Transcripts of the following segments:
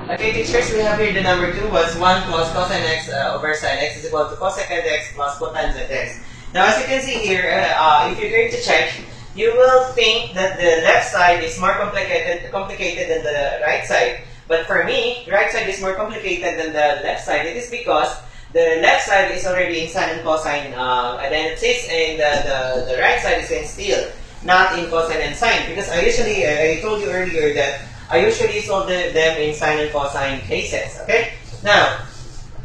Okay, teachers, we have here the number 2 was 1 plus cosine x over sine x is equal to cosecant x plus cotangent x. Now, as you can see here, if you're going to check, you will think that the left side is more complicated than the right side. But for me, the right side is more complicated than the left side. It is because the left side is already in sine and cosine identities, and the right side is in still, not in cosine and sine. Because I told you earlier that I usually solve them in sine and cosine cases. Okay? Now,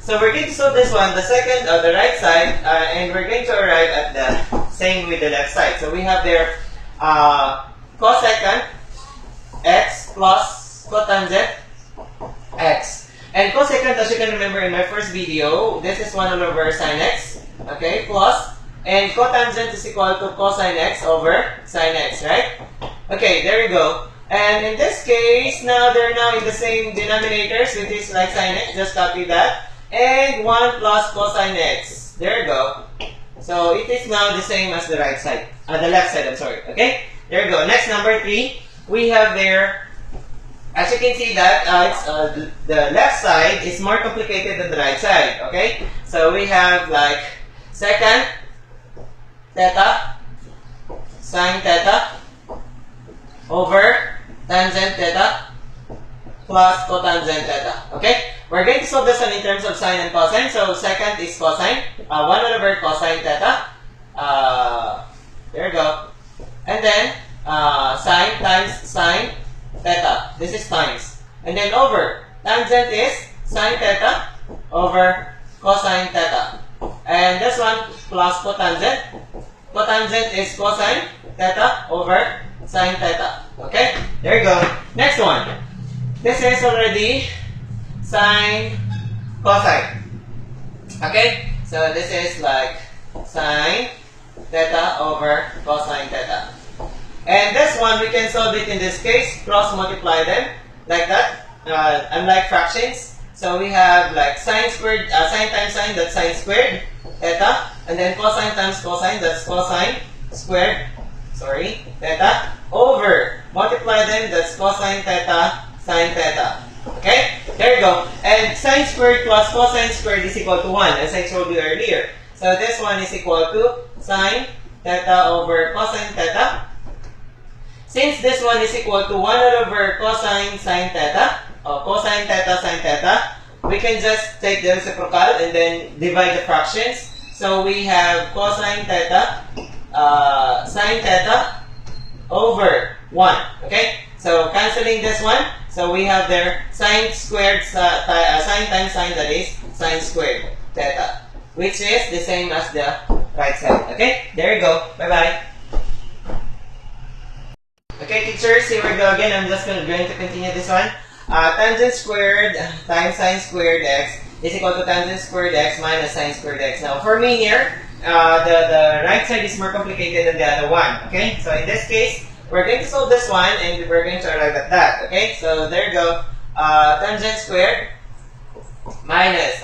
so we're going to solve this one, the second, the right side, and we're going to arrive at the same with the left side. So we have there cosecant x plus cotangent x. And cosecant, as you can remember in my first video, this is 1 over sine x, okay, plus, and cotangent is equal to cosine x over sine x, right? Okay, there you go. And in this case, now they're now in the same denominators, which is like sine x, just copy that. And 1 plus cosine x. There you go. So it is now the same as the right side, the left side, I'm sorry, okay? There you go. Next, number 3, we have there, as you can see that the left side is more complicated than the right side, okay? So we have like secant theta sine theta over tangent theta plus cotangent theta, okay? We're going to solve this one in terms of sine and cosine. So secant is cosine, 1 over cosine theta, there you go. And then sine times sine theta, this is times. And then over, tangent is sine theta over cosine theta. And this one plus cotangent. Cotangent is cosine theta over sine theta. Okay? There you go. Next one. This is already sine cosine. Okay? So this is like sine theta over cosine theta. And this one, we can solve it in this case, cross multiply them like that, unlike fractions. So we have like sine squared, sine times sine, that's sine squared theta, and then cosine times cosine, that's cosine squared, sorry, theta, over, multiply them, that's cosine theta, sine theta. Okay, there you go. And sine squared plus cosine squared is equal to 1, as I showed you earlier. So this one is equal to sine theta over cosine theta. Since this one is equal to 1 over cosine sine theta, or cosine theta sine theta, we can just take the reciprocal and then divide the fractions. So we have cosine theta sine theta over 1. Okay? So cancelling this one, so we have there sine squared, sine times sine, that is sine squared theta, which is the same as the right side. Okay? There you go. Bye-bye. Okay, teachers, here we go again. I'm just going to continue this one. Tangent squared times sine squared x is equal to tangent squared x minus sine squared x. Now, for me here, the right side is more complicated than the other one. Okay, so in this case, we're going to solve this one and we're going to arrive at that. Okay, so there you go. Tangent squared minus,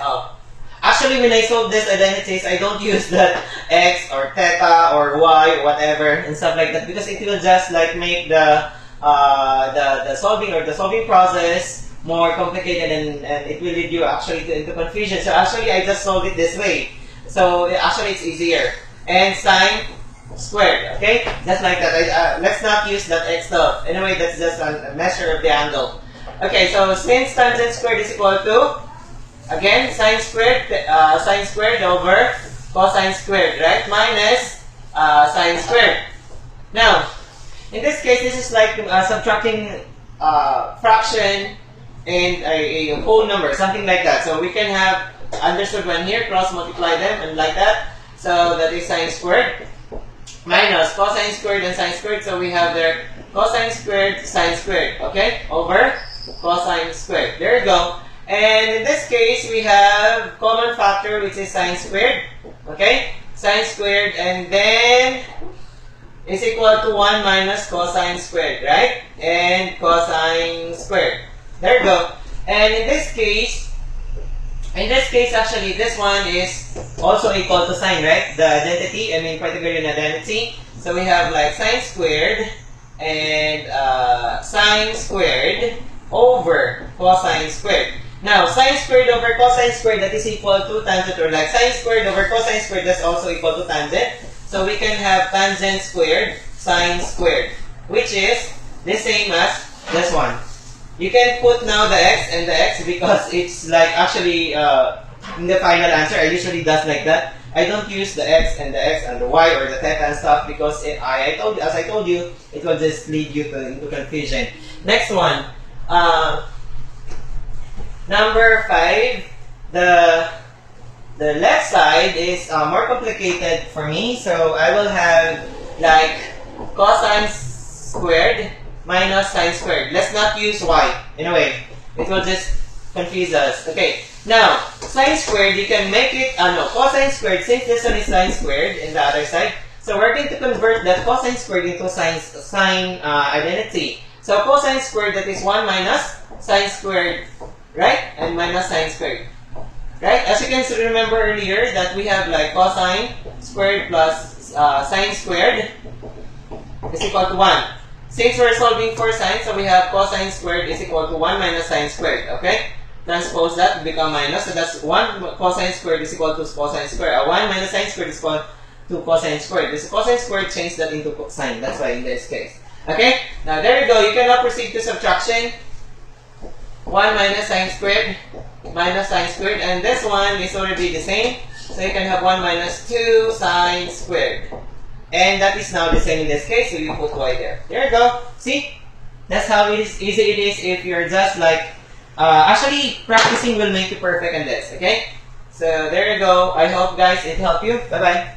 actually, when I solve this identities, I don't use that x or theta or y or whatever and stuff like that, because it will just like make the solving process more complicated, and it will lead you actually into confusion. So actually, I just solved it this way. So actually, it's easier. And sine squared, okay, just like that. Let's not use that x stuff. Anyway, that's just a measure of the angle. Okay, so since tangent squared is equal to, again, sine squared over cosine squared, right? Minus sine squared. Now, in this case, this is like subtracting fraction and a whole number, something like that. So we can have understood one here, cross multiply them, and like that. So that is sine squared minus cosine squared and sine squared. So we have there cosine squared, sine squared, okay, over cosine squared. There you go. And in this case, we have common factor, which is sine squared, okay? Sine squared, and then is equal to 1 minus cosine squared, right? And cosine squared. There you go. And in this case, actually, this one is also equal to sine, right? The identity, I mean, particularly an identity. So we have like sine squared and sine squared over cosine squared. Now, sine squared over cosine squared, that is equal to tangent, or like sine squared over cosine squared, that's also equal to tangent. So we can have tangent squared, sine squared, which is the same as this one. You can put now the x and the x because it's like actually in the final answer, I usually does like that. I don't use the x and the y or the theta and stuff because as I told you, it will just lead you into confusion. Next one. Number 5, the left side is more complicated for me, so I will have like cosine squared minus sine squared. Let's not use y. Anyway, it will just confuse us. Okay, now sine squared, you can make it cosine squared, since this one is sine squared in the other side. So we're going to convert that cosine squared into sine identity. So cosine squared, that is 1 minus sine squared, right? And minus sine squared. Right? As you can remember earlier that we have like cosine squared plus sine squared is equal to 1. Since we're solving for sine, so we have cosine squared is equal to 1 minus sine squared. Okay? Transpose that to become minus. So that's 1 cosine squared is equal to cosine squared. 1 minus sine squared is equal to cosine squared. This cosine squared, change that into sine. That's why in this case. Okay? Now there you go. You can now proceed to subtraction. 1 minus sine squared minus sine squared, and this one is already the same, so you can have 1 minus 2 sine squared, and that is now the same in this case, so you put y there. There you go. See, that's how easy it is if you're just like actually practicing will make you perfect in this. Okay, so there you go. I hope guys it helped you. Bye bye.